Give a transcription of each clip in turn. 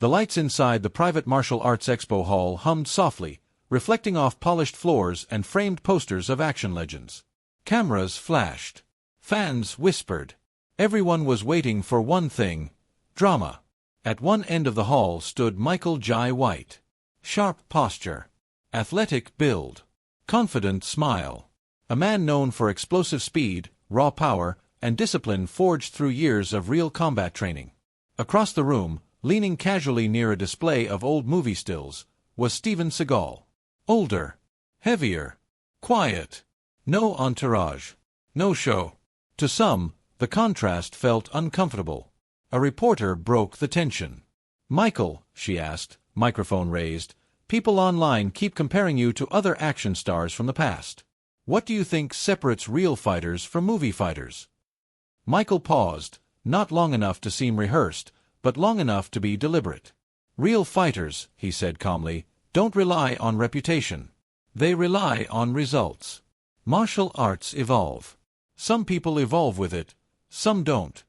The lights inside the private martial arts expo hall hummed softly, reflecting off polished floors and framed posters of action legends. Cameras flashed. Fans whispered. Everyone was waiting for one thing: drama. At one end of the hall stood Michael Jai White. Sharp posture. Athletic build. Confident smile. A man known for explosive speed, raw power, and discipline forged through years of real combat training. Across the room, leaning casually near a display of old movie stills, was Steven Seagal. Older. Heavier. Quiet. No entourage. No show. To some, the contrast felt uncomfortable. A reporter broke the tension. "Michael," she asked, microphone raised, "people online keep comparing you to other action stars from the past. What do you think separates real fighters from movie fighters?" Michael paused, not long enough to seem rehearsed, but long enough to be deliberate. "Real fighters," he said calmly, "don't rely on reputation. They rely on results. Martial arts evolve. Some people evolve with it, some don't."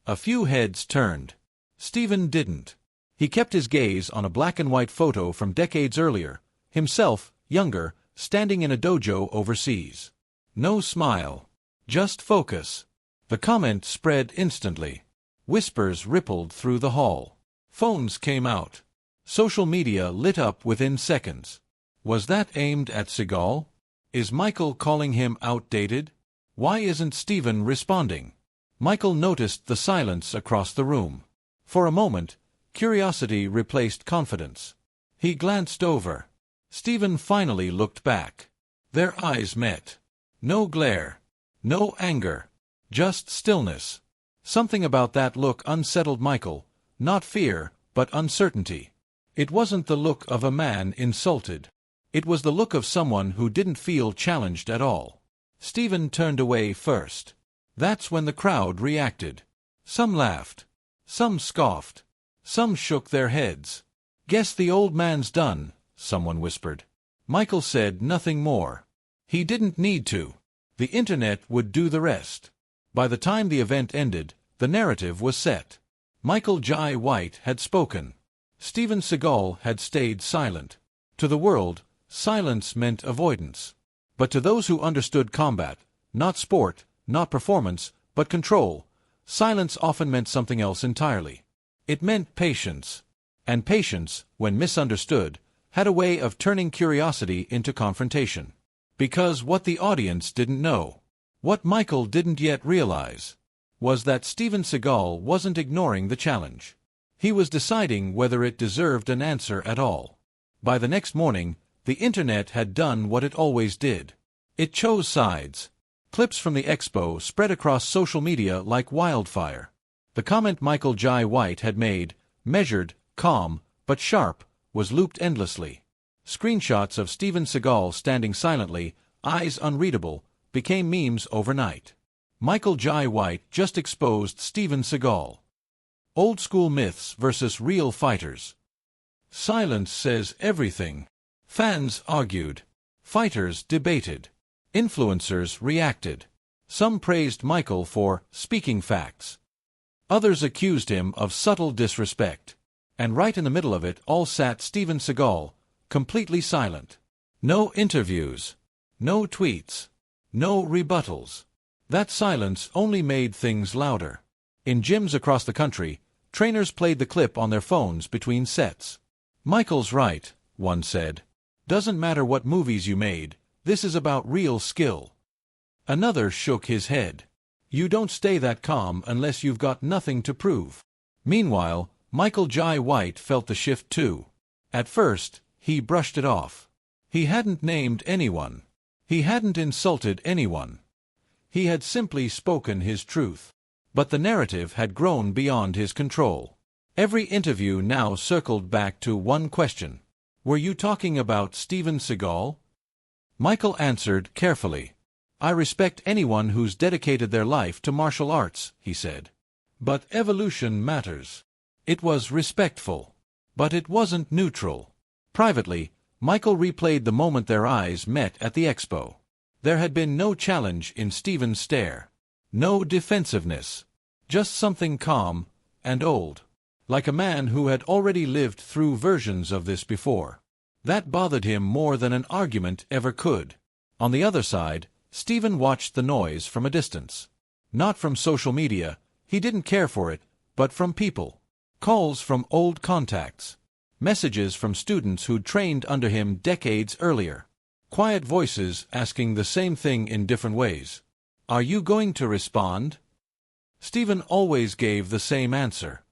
A few heads turned. Steven didn't. He kept his gaze on a black-and-white photo from decades earlier, himself, younger, standing in a dojo overseas. No smile. Just focus. The comment spread instantly. Whispers rippled through the hall. Phones came out. Social media lit up within seconds. Was that aimed at Seagal? Is Michael calling him outdated? Why isn't Steven responding? Michael noticed the silence across the room. For a moment, curiosity replaced confidence. He glanced over. Steven finally looked back. Their eyes met. No glare. No anger. Just stillness. Something about that look unsettled Michael, not fear, but uncertainty. It wasn't the look of a man insulted. It was the look of someone who didn't feel challenged at all. Steven turned away first. That's when the crowd reacted. Some laughed. Some scoffed. Some shook their heads. "Guess the old man's done," someone whispered. Michael said nothing more. He didn't need to. The internet would do the rest. By the time the event ended, the narrative was set. Michael Jai White had spoken. Steven Seagal had stayed silent. To the world, silence meant avoidance. But to those who understood combat, not sport, not performance, but control, silence often meant something else entirely. It meant patience. And patience, when misunderstood, had a way of turning curiosity into confrontation. Because what the audience didn't know, what Michael didn't yet realize, was that Steven Seagal wasn't ignoring the challenge. He was deciding whether it deserved an answer at all. By the next morning, the internet had done what it always did. It chose sides. Clips from the expo spread across social media like wildfire. The comment Michael Jai White had made, measured, calm, but sharp, was looped endlessly. Screenshots of Steven Seagal standing silently, eyes unreadable, became memes overnight. Michael Jai White just exposed Steven Seagal. Old-school myths versus real fighters. Silence says everything. Fans argued. Fighters debated. Influencers reacted. Some praised Michael for speaking facts. Others accused him of subtle disrespect. And right in the middle of it all sat Steven Seagal, completely silent. No interviews. No tweets. No rebuttals. That silence only made things louder. In gyms across the country, trainers played the clip on their phones between sets. "Michael's right," one said. "Doesn't matter what movies you made, this is about real skill." Another shook his head. "You don't stay that calm unless you've got nothing to prove." Meanwhile, Michael Jai White felt the shift too. At first, he brushed it off. He hadn't named anyone. He hadn't insulted anyone. He had simply spoken his truth. But the narrative had grown beyond his control. Every interview now circled back to one question. "Were you talking about Steven Seagal?" Michael answered carefully. "I respect anyone who's dedicated their life to martial arts," he said. "But evolution matters." It was respectful. But it wasn't neutral. Privately, Michael replayed the moment their eyes met at the expo. There had been no challenge in Steven's stare. No defensiveness. Just something calm and old. like a man who had already lived through versions of this before. That bothered him more than an argument ever could. On the other side, Stephen watched the noise from a distance. Not from social media, he didn't care for it, but from people. Calls from old contacts. Messages from students who'd trained under him decades earlier. Quiet voices asking the same thing in different ways. "Are you going to respond?" Stephen always gave the same answer.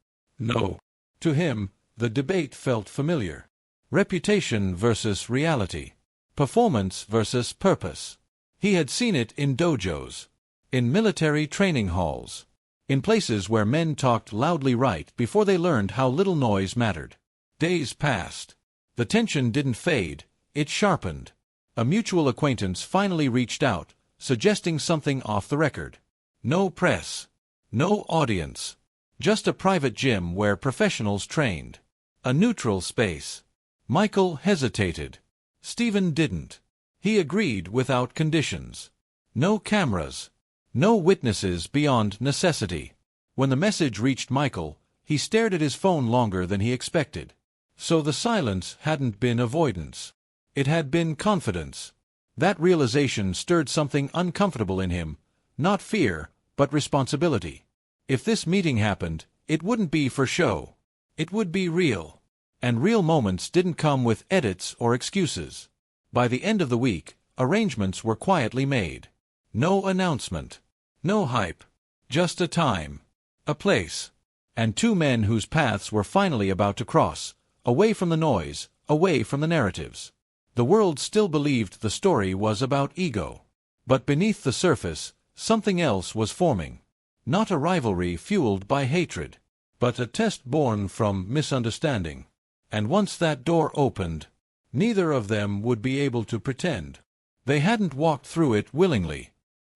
No. To him, the debate felt familiar. Reputation versus reality. Performance versus purpose. He had seen it in dojos, in military training halls, in places where men talked loudly right before they learned how little noise mattered. Days passed. The tension didn't fade, it sharpened. A mutual acquaintance finally reached out, suggesting something off the record. No press. No audience. Just a private gym where professionals trained. A neutral space. Michael hesitated. Stephen didn't. He agreed without conditions. No cameras. No witnesses beyond necessity. When the message reached Michael, he stared at his phone longer than he expected. So the silence hadn't been avoidance. It had been confidence. That realization stirred something uncomfortable in him, not fear, but responsibility. If this meeting happened, it wouldn't be for show. It would be real. And real moments didn't come with edits or excuses. By the end of the week, arrangements were quietly made. No announcement. No hype. Just a time. A place. And two men whose paths were finally about to cross, away from the noise, away from the narratives. The world still believed the story was about ego. But beneath the surface, something else was forming. Not a rivalry fueled by hatred, but a test born from misunderstanding. And once that door opened, neither of them would be able to pretend. They hadn't walked through it willingly.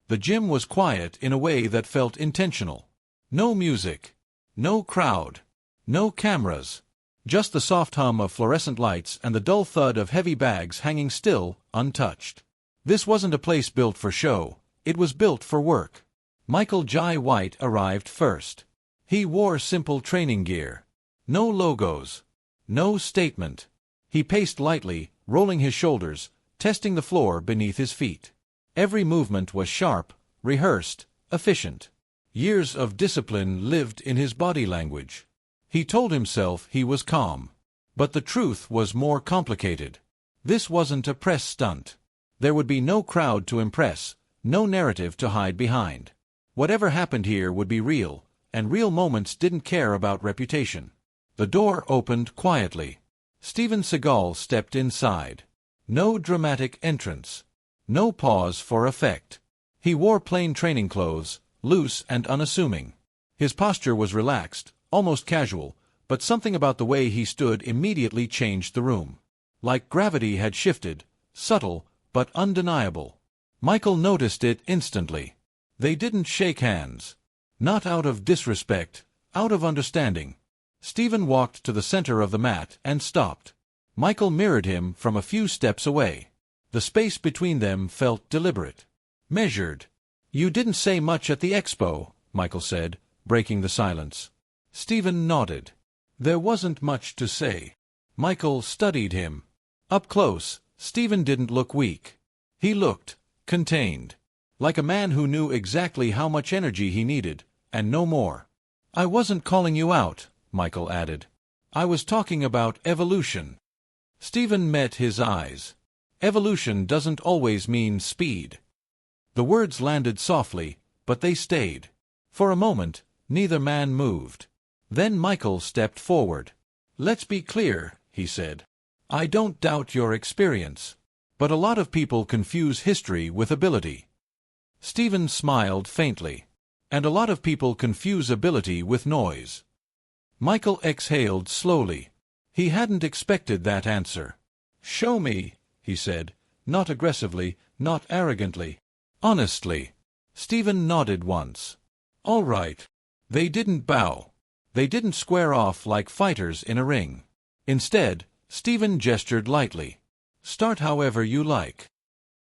The gym was quiet in a way that felt intentional. No music. No crowd. No cameras. Just the soft hum of fluorescent lights and the dull thud of heavy bags hanging still, untouched. This wasn't a place built for show, it was built for work. Michael Jai White arrived first. He wore simple training gear. No logos. No statement. He paced lightly, rolling his shoulders, testing the floor beneath his feet. Every movement was sharp, rehearsed, efficient. Years of discipline lived in his body language. He told himself he was calm. But the truth was more complicated. This wasn't a press stunt. There would be no crowd to impress, no narrative to hide behind. Whatever happened here would be real, and real moments didn't care about reputation. The door opened quietly. Steven Seagal stepped inside. No dramatic entrance. No pause for effect. He wore plain training clothes, loose and unassuming. His posture was relaxed, almost casual, but something about the way he stood immediately changed the room. Like gravity had shifted, subtle, but undeniable. Michael noticed it instantly. They didn't shake hands. Not out of disrespect, out of understanding. Stephen walked to the center of the mat and stopped. Michael mirrored him from a few steps away. The space between them felt deliberate. Measured. "You didn't say much at the expo," Michael said, breaking the silence. Stephen nodded. There wasn't much to say. Michael studied him. Up close, Stephen didn't look weak. He looked contained. Like a man who knew exactly how much energy he needed, and no more. "I wasn't calling you out," Michael added. "I was talking about evolution." Stephen met his eyes. Evolution doesn't always mean speed. The words landed softly, but they stayed. For a moment, neither man moved. Then Michael stepped forward. "Let's be clear," he said. "I don't doubt your experience. But a lot of people confuse history with ability." Stephen smiled faintly. "And a lot of people confuse ability with noise." Michael exhaled slowly. He hadn't expected that answer. "Show me," he said, not aggressively, not arrogantly. Honestly. Stephen nodded once. "All right." They didn't bow. They didn't square off like fighters in a ring. Instead, Stephen gestured lightly. "Start however you like."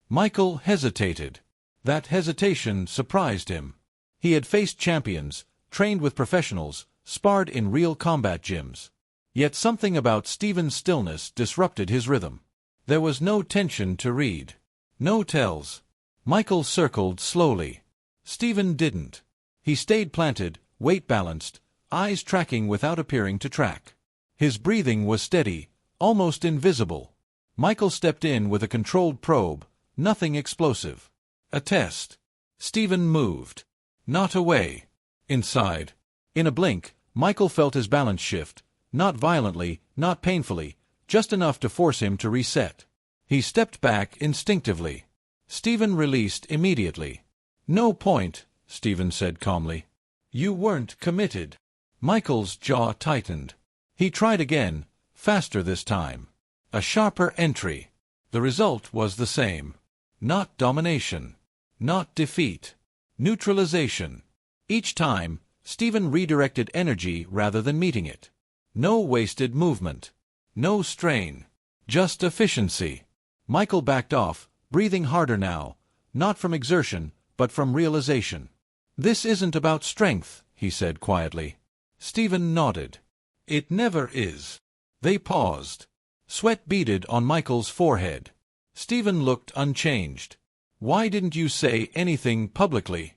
Michael hesitated. That hesitation surprised him. He had faced champions, trained with professionals, sparred in real combat gyms. Yet something about Stephen's stillness disrupted his rhythm. There was no tension to read. No tells. Michael circled slowly. Stephen didn't. He stayed planted, weight balanced, eyes tracking without appearing to track. His breathing was steady, almost invisible. Michael stepped in with a controlled probe, nothing explosive. A test. Stephen moved. Not away. Inside. In a blink, Michael felt his balance shift, not violently, not painfully, just enough to force him to reset. He stepped back instinctively. Stephen released immediately. "No point," Stephen said calmly. "You weren't committed." Michael's jaw tightened. He tried again, faster this time. A sharper entry. The result was the same. Not domination. Not defeat. Neutralization. Each time, Stephen redirected energy rather than meeting it. No wasted movement. No strain. Just efficiency. Michael backed off, breathing harder now, not from exertion, but from realization. "This isn't about strength," he said quietly. Stephen nodded. "It never is." They paused. Sweat beaded on Michael's forehead. Stephen looked unchanged. "Why didn't you say anything publicly?"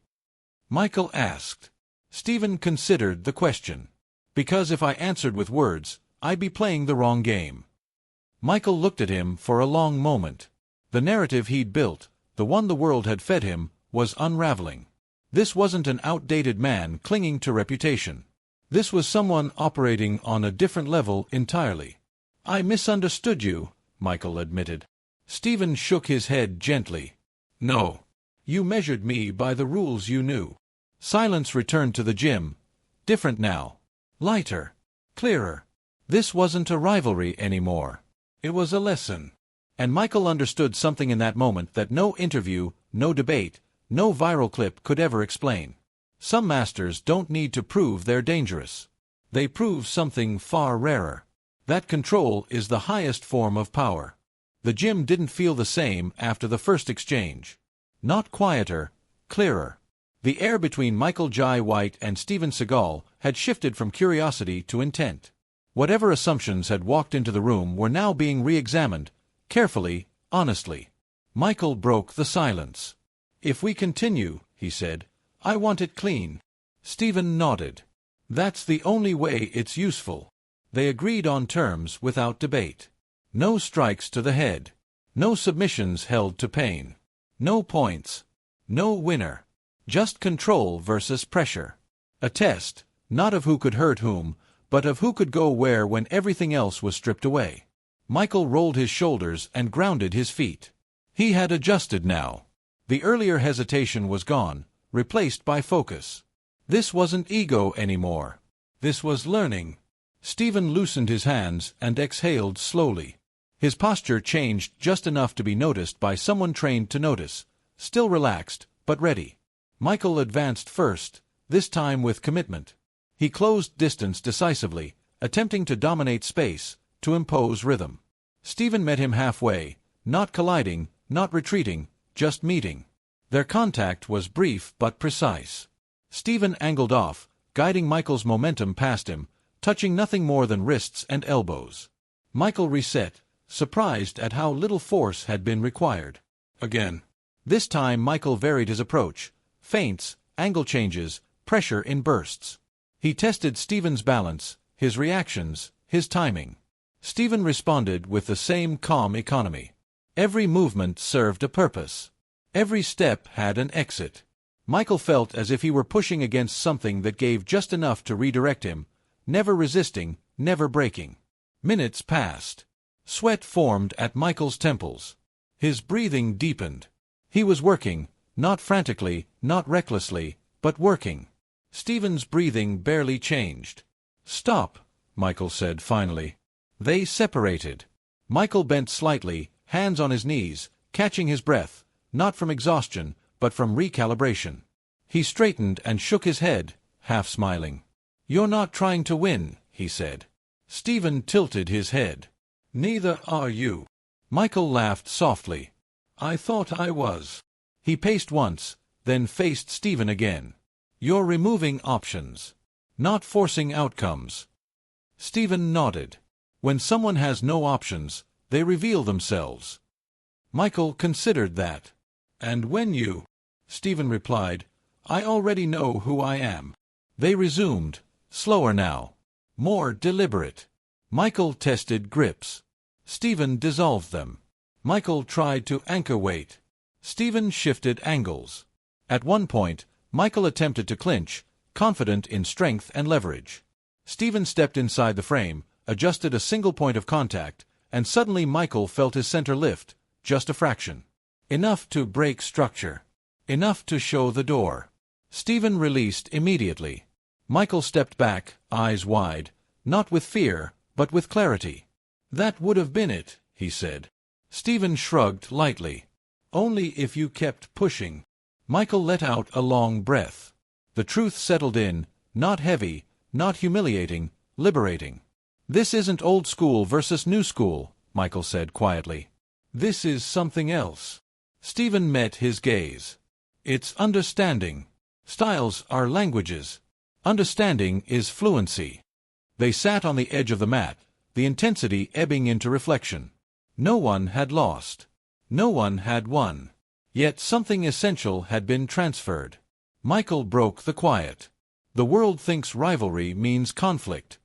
Michael asked. Stephen considered the question. "Because if I answered with words, I'd be playing the wrong game." Michael looked at him for a long moment. The narrative he'd built, the one the world had fed him, was unraveling. This wasn't an outdated man clinging to reputation. This was someone operating on a different level entirely. "I misunderstood you," Michael admitted. Stephen shook his head gently. "No. You measured me by the rules you knew." Silence returned to the gym. Different now. Lighter. Clearer. This wasn't a rivalry anymore. It was a lesson. And Michael understood something in that moment that no interview, no debate, no viral clip could ever explain. Some masters don't need to prove they're dangerous. They prove something far rarer. That control is the highest form of power. The gym didn't feel the same after the first exchange. Not quieter, clearer. The air between Michael Jai White and Steven Seagal had shifted from curiosity to intent. Whatever assumptions had walked into the room were now being re-examined, carefully, honestly. Michael broke the silence. "If we continue," he said, "I want it clean." Stephen nodded. "That's the only way it's useful." They agreed on terms without debate. No strikes to the head. No submissions held to pain. No points. No winner. Just control versus pressure. A test, not of who could hurt whom, but of who could go where when everything else was stripped away. Michael rolled his shoulders and grounded his feet. He had adjusted now. The earlier hesitation was gone, replaced by focus. This wasn't ego anymore. This was learning. Stephen loosened his hands and exhaled slowly. His posture changed just enough to be noticed by someone trained to notice, still relaxed, but ready. Michael advanced first, this time with commitment. He closed distance decisively, attempting to dominate space, to impose rhythm. Stephen met him halfway, not colliding, not retreating, just meeting. Their contact was brief but precise. Stephen angled off, guiding Michael's momentum past him, touching nothing more than wrists and elbows. Michael reset, surprised at how little force had been required. Again. This time Michael varied his approach. Feints, angle changes, pressure in bursts. He tested Stephen's balance, his reactions, his timing. Stephen responded with the same calm economy. Every movement served a purpose. Every step had an exit. Michael felt as if he were pushing against something that gave just enough to redirect him, never resisting, never breaking. Minutes passed. Sweat formed at Michael's temples. His breathing deepened. He was working, not frantically, not recklessly, but working. Stephen's breathing barely changed. "Stop," Michael said finally. They separated. Michael bent slightly, hands on his knees, catching his breath, not from exhaustion, but from recalibration. He straightened and shook his head, half smiling. "You're not trying to win," he said. Stephen tilted his head. "Neither are you." Michael laughed softly. "I thought I was." He paced once, then faced Stephen again. "You're removing options." not forcing outcomes. Stephen nodded. When someone has no options, they reveal themselves. Michael considered that. And when you... Stephen replied, I already know who I am. They resumed, slower now, more deliberate. Michael tested grips. Stephen dissolved them. Michael tried to anchor weight. Stephen shifted angles. At one point, Michael attempted to clinch, confident in strength and leverage. Stephen stepped inside the frame, adjusted a single point of contact, and suddenly Michael felt his center lift, just a fraction. Enough to break structure. Enough to show the door. Stephen released immediately. Michael stepped back, eyes wide, not with fear, but with clarity. That would have been it, he said. Stephen shrugged lightly. Only if you kept pushing. Michael let out a long breath. The truth settled in, not heavy, not humiliating, liberating. This isn't old school versus new school, Michael said quietly. This is something else. Stephen met his gaze. It's understanding. Styles are languages. Understanding is fluency. They sat on the edge of the mat, the intensity ebbing into reflection. No one had lost. No one had won. Yet something essential had been transferred. Michael broke the quiet. The world thinks rivalry means conflict.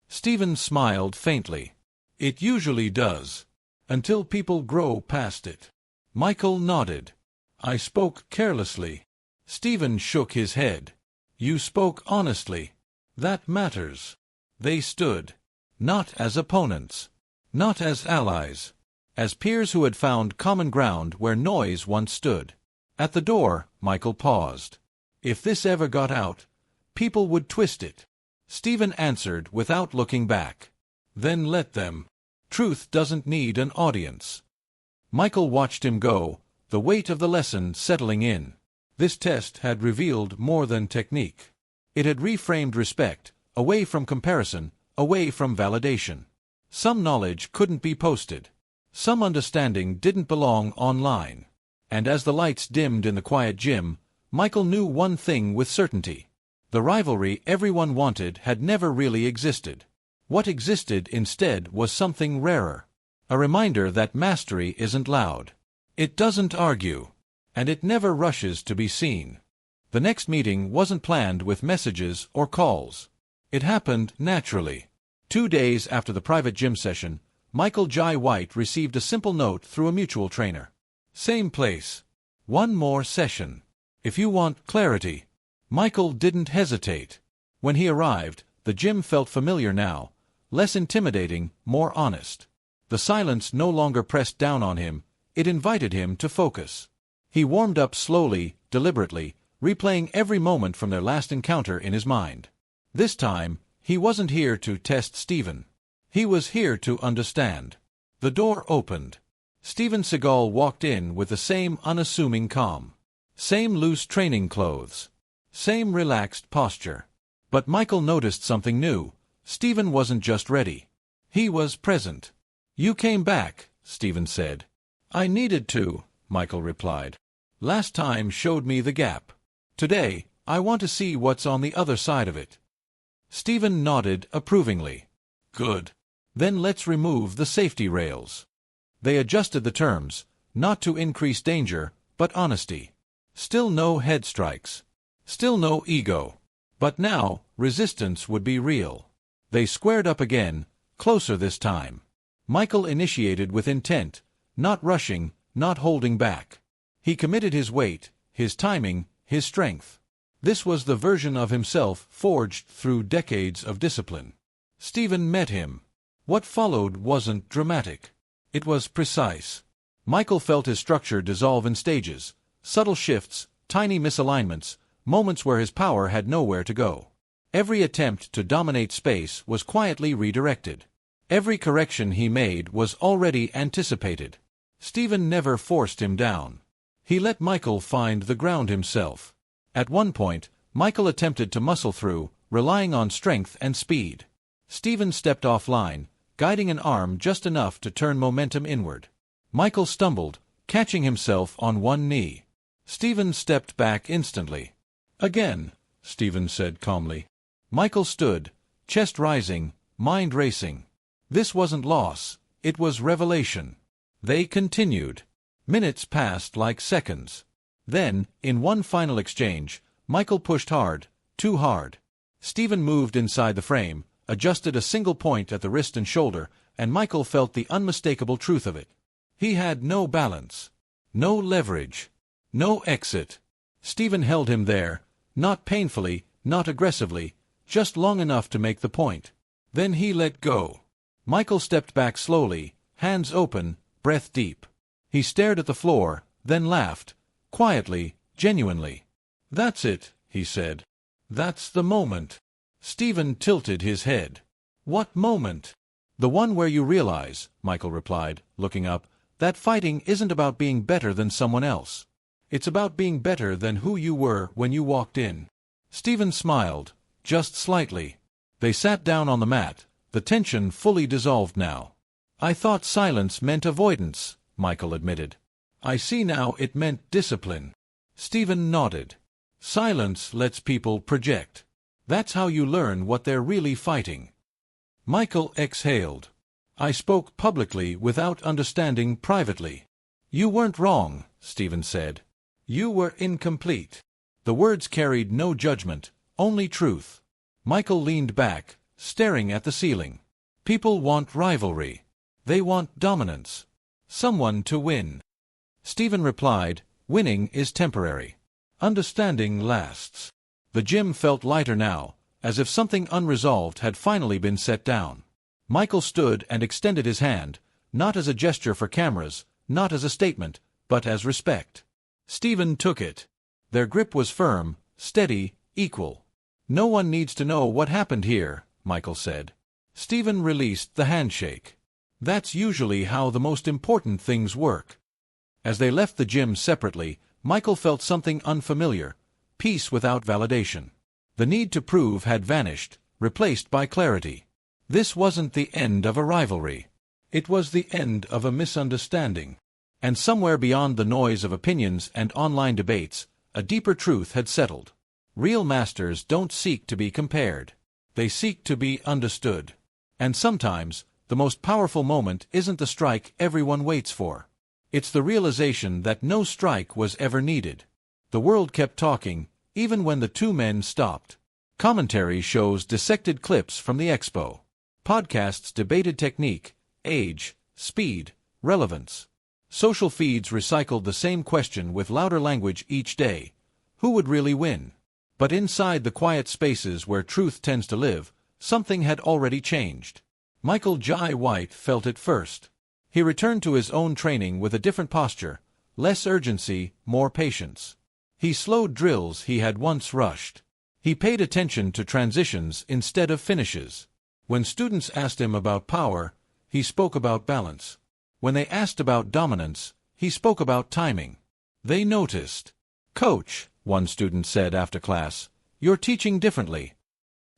Stephen smiled faintly. It usually does. Until people grow past it. Michael nodded. I spoke carelessly. Stephen shook his head. You spoke honestly. That matters. They stood. Not as opponents. Not as allies. As peers who had found common ground where noise once stood. At the door, Michael paused. If this ever got out, people would twist it. Stephen answered without looking back. Then let them. Truth doesn't need an audience. Michael watched him go, the weight of the lesson settling in. This test had revealed more than technique. It had reframed respect, away from comparison, away from validation. Some knowledge couldn't be posted. Some understanding didn't belong online. And as the lights dimmed in the quiet gym, Michael knew one thing with certainty. The rivalry everyone wanted had never really existed. What existed instead was something rarer. A reminder that mastery isn't loud. It doesn't argue. And it never rushes to be seen. The next meeting wasn't planned with messages or calls. It happened naturally. 2 days after the private gym session, Michael Jai White received a simple note through a mutual trainer. Same place. One more session. If you want clarity. Michael didn't hesitate. When he arrived, the gym felt familiar now, less intimidating, more honest. The silence no longer pressed down on him, it invited him to focus. He warmed up slowly, deliberately, replaying every moment from their last encounter in his mind. This time, he wasn't here to test Stephen. He was here to understand. The door opened. Steven Seagal walked in with the same unassuming calm. Same loose training clothes. Same relaxed posture. But Michael noticed something new. Stephen wasn't just ready. He was present. You came back, Stephen said. I needed to, Michael replied. Last time showed me the gap. Today, I want to see what's on the other side of it. Stephen nodded approvingly. Good. Then let's remove the safety rails. They adjusted the terms, not to increase danger, but honesty. Still no head strikes. Still no ego. But now, resistance would be real. They squared up again, closer this time. Michael initiated with intent, not rushing, not holding back. He committed his weight, his timing, his strength. This was the version of himself forged through decades of discipline. Stephen met him. What followed wasn't dramatic. It was precise. Michael felt his structure dissolve in stages, subtle shifts, tiny misalignments, moments where his power had nowhere to go. Every attempt to dominate space was quietly redirected. Every correction he made was already anticipated. Stephen never forced him down. He let Michael find the ground himself. At one point, Michael attempted to muscle through, relying on strength and speed. Stephen stepped offline, guiding an arm just enough to turn momentum inward. Michael stumbled, catching himself on one knee. Stephen stepped back instantly. Again, Stephen said calmly. Michael stood, chest rising, mind racing. This wasn't loss, it was revelation. They continued. Minutes passed like seconds. Then, in one final exchange, Michael pushed hard, too hard. Stephen moved inside the frame, adjusted a single point at the wrist and shoulder, and Michael felt the unmistakable truth of it. He had no balance, no leverage, no exit. Stephen held him there, not painfully, not aggressively, just long enough to make the point. Then he let go. Michael stepped back slowly, hands open, breath deep. He stared at the floor, then laughed, quietly, genuinely. "That's it," he said. "That's the moment." Stephen tilted his head. "What moment?" "The one where you realize," Michael replied, looking up, "that fighting isn't about being better than someone else. It's about being better than who you were when you walked in." Stephen smiled, just slightly. They sat down on the mat, the tension fully dissolved now. "I thought silence meant avoidance," Michael admitted. "I see now it meant discipline." Stephen nodded. "Silence lets people project. That's how you learn what they're really fighting." Michael exhaled. "I spoke publicly without understanding privately." "You weren't wrong," Stephen said. "You were incomplete." The words carried no judgment, only truth. Michael leaned back, staring at the ceiling. "People want rivalry. They want dominance. Someone to win." Stephen replied, "Winning is temporary. Understanding lasts." The gym felt lighter now, as if something unresolved had finally been set down. Michael stood and extended his hand, not as a gesture for cameras, not as a statement, but as respect. Stephen took it. Their grip was firm, steady, equal. "No one needs to know what happened here," Michael said. Stephen released the handshake. "That's usually how the most important things work." As they left the gym separately, Michael felt something unfamiliar, peace without validation. The need to prove had vanished, replaced by clarity. This wasn't the end of a rivalry. It was the end of a misunderstanding. And somewhere beyond the noise of opinions and online debates, a deeper truth had settled. Real masters don't seek to be compared. They seek to be understood. And sometimes, the most powerful moment isn't the strike everyone waits for. It's the realization that no strike was ever needed. The world kept talking, even when the two men stopped. Commentary shows dissected clips from the expo. Podcasts debated technique, age, speed, relevance. Social feeds recycled the same question with louder language each day. Who would really win? But inside the quiet spaces where truth tends to live, something had already changed. Michael Jai White felt it first. He returned to his own training with a different posture, less urgency, more patience. He slowed drills he had once rushed. He paid attention to transitions instead of finishes. When students asked him about power, he spoke about balance. When they asked about dominance, he spoke about timing. They noticed. "Coach," one student said after class, "you're teaching differently."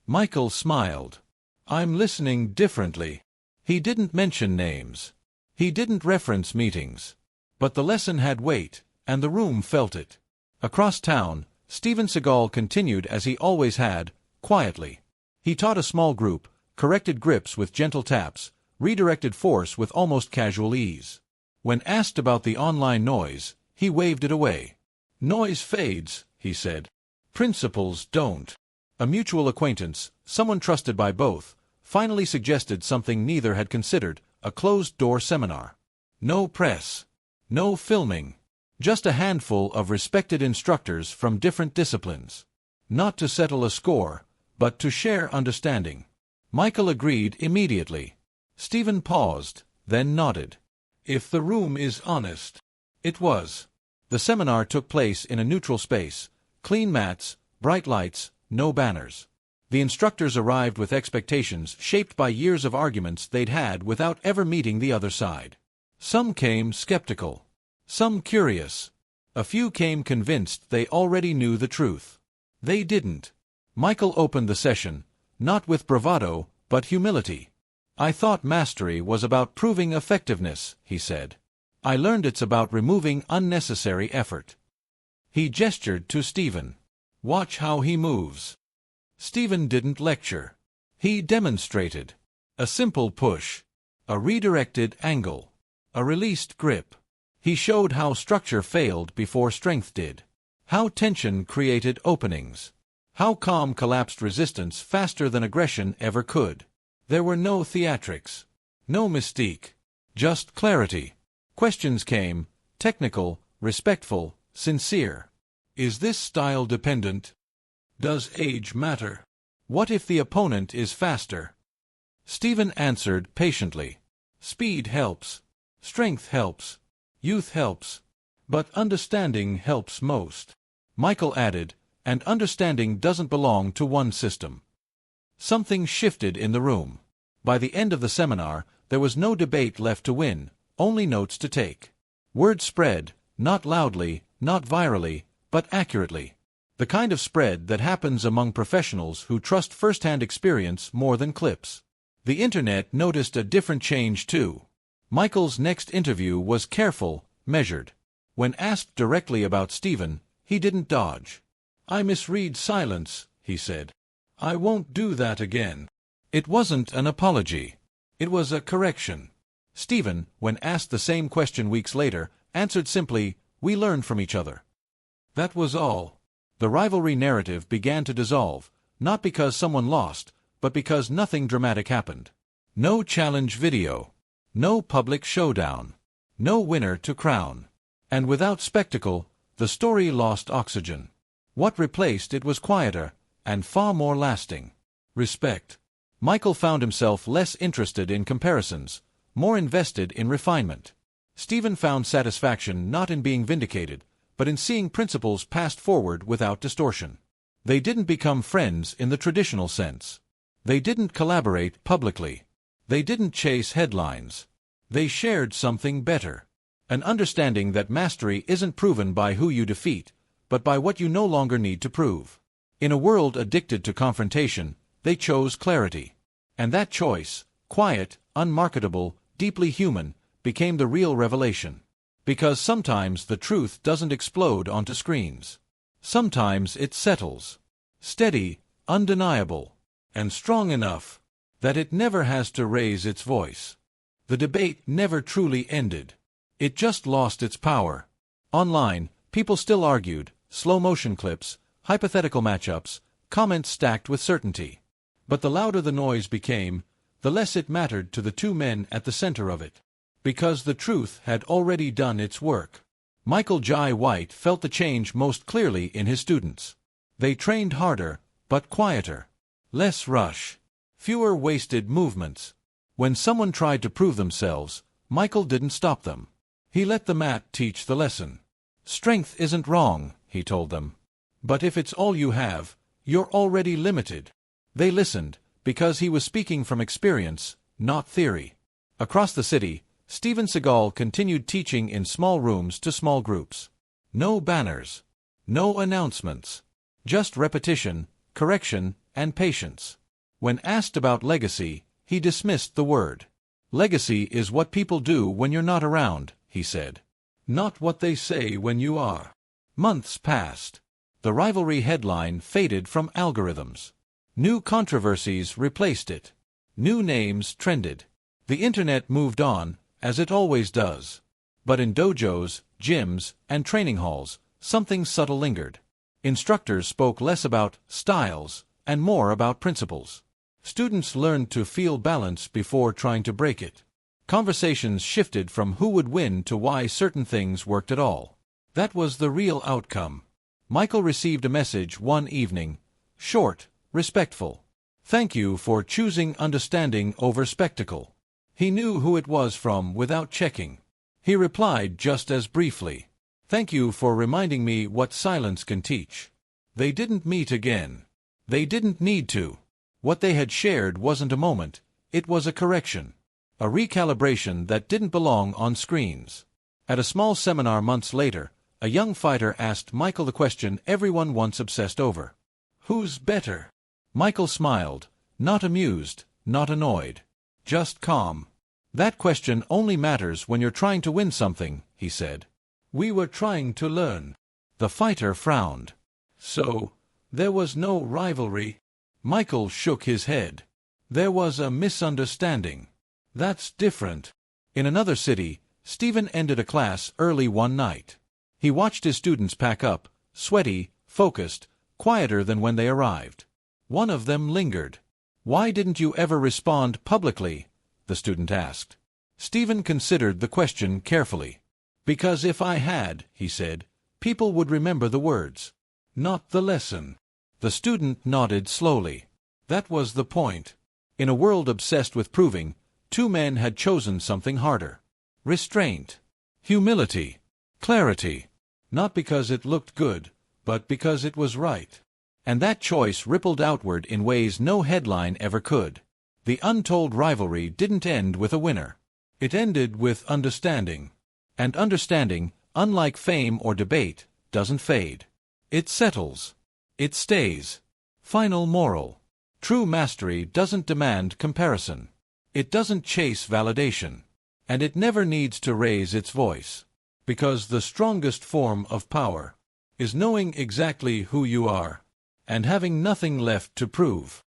Michael smiled. "I'm listening differently." He didn't mention names. He didn't reference meetings. But the lesson had weight, and the room felt it. Across town, Seagal continued as he always had, quietly. He taught a small group, corrected grips with gentle taps, redirected force with almost casual ease. When asked about the online noise, he waved it away. "Noise fades," he said. "Principles don't." A mutual acquaintance, someone trusted by both, finally suggested something neither had considered, a closed-door seminar. No press. No filming. Just a handful of respected instructors from different disciplines. Not to settle a score, but to share understanding. Michael agreed immediately. Stephen paused, then nodded. "If the room is honest." It was. The seminar took place in a neutral space, clean mats, bright lights, no banners. The instructors arrived with expectations shaped by years of arguments they'd had without ever meeting the other side. Some came skeptical. Some curious. A few came convinced they already knew the truth. They didn't. Michael opened the session, not with bravado, but humility. "I thought mastery was about proving effectiveness," he said. "I learned it's about removing unnecessary effort." He gestured to Stephen. "Watch how he moves." Stephen didn't lecture. He demonstrated. A simple push. A redirected angle. A released grip. He showed how structure failed before strength did. How tension created openings. How calm collapsed resistance faster than aggression ever could. There were no theatrics. No mystique. Just clarity. Questions came, technical, respectful, sincere. Is this style dependent? Does age matter? What if the opponent is faster? Stephen answered patiently. Speed helps. Strength helps. Youth helps. But understanding helps most. Michael added, and understanding doesn't belong to one system. Something shifted in the room. By the end of the seminar, there was no debate left to win, only notes to take. Word spread, not loudly, not virally, but accurately. The kind of spread that happens among professionals who trust first-hand experience more than clips. The internet noticed a different change too. Michael's next interview was careful, measured. When asked directly about Stephen, he didn't dodge. I misread silence, he said. I won't do that again. It wasn't an apology. It was a correction. Stephen, when asked the same question weeks later, answered simply, we learned from each other. That was all. The rivalry narrative began to dissolve, not because someone lost, but because nothing dramatic happened. No challenge video. No public showdown. No winner to crown. And without spectacle, the story lost oxygen. What replaced it was quieter, and far more lasting. Respect. Michael found himself less interested in comparisons, more invested in refinement. Stephen found satisfaction not in being vindicated, but in seeing principles passed forward without distortion. They didn't become friends in the traditional sense. They didn't collaborate publicly. They didn't chase headlines. They shared something better. An understanding that mastery isn't proven by who you defeat, but by what you no longer need to prove. In a world addicted to confrontation, they chose clarity. And that choice, quiet, unmarketable, deeply human, became the real revelation. Because sometimes the truth doesn't explode onto screens. Sometimes it settles. Steady, undeniable, and strong enough that it never has to raise its voice. The debate never truly ended. It just lost its power. Online, people still argued, slow-motion clips, hypothetical matchups, comments stacked with certainty. But the louder the noise became, the less it mattered to the two men at the center of it. Because the truth had already done its work. Michael Jai White felt the change most clearly in his students. They trained harder, but quieter. Less rush. Fewer wasted movements. When someone tried to prove themselves, Michael didn't stop them. He let the mat teach the lesson. Strength isn't wrong, he told them. But if it's all you have, you're already limited. They listened, because he was speaking from experience, not theory. Across the city, Seagal continued teaching in small rooms to small groups. No banners. No announcements. Just repetition, correction, and patience. When asked about legacy, he dismissed the word. Legacy is what people do when you're not around, he said. Not what they say when you are. Months passed. The rivalry headline faded from algorithms. New controversies replaced it. New names trended. The internet moved on, as it always does. But in dojos, gyms, and training halls, something subtle lingered. Instructors spoke less about styles and more about principles. Students learned to feel balance before trying to break it. Conversations shifted from who would win to why certain things worked at all. That was the real outcome. Michael received a message one evening, short, respectful. Thank you for choosing understanding over spectacle. He knew who it was from without checking. He replied just as briefly. Thank you for reminding me what silence can teach. They didn't meet again. They didn't need to. What they had shared wasn't a moment, it was a correction. A recalibration that didn't belong on screens. At a small seminar months later, a young fighter asked Michael the question everyone once obsessed over. Who's better? Michael smiled, not amused, not annoyed. Just calm. That question only matters when you're trying to win something, he said. We were trying to learn. The fighter frowned. So, there was no rivalry? Michael shook his head. There was a misunderstanding. That's different. In another city, Stephen ended a class early one night. He watched his students pack up, sweaty, focused, quieter than when they arrived. One of them lingered. "Why didn't you ever respond publicly?" the student asked. Stephen considered the question carefully. "Because if I had," he said, "people would remember the words, not the lesson." The student nodded slowly. That was the point. In a world obsessed with proving, two men had chosen something harder. Restraint. Humility. Clarity. Not because it looked good, but because it was right. And that choice rippled outward in ways no headline ever could. The Untold Rivalry didn't end with a winner. It ended with understanding. And understanding, unlike fame or debate, doesn't fade. It settles. It stays. Final moral. True mastery doesn't demand comparison. It doesn't chase validation. And it never needs to raise its voice. Because the strongest form of power is knowing exactly who you are and having nothing left to prove.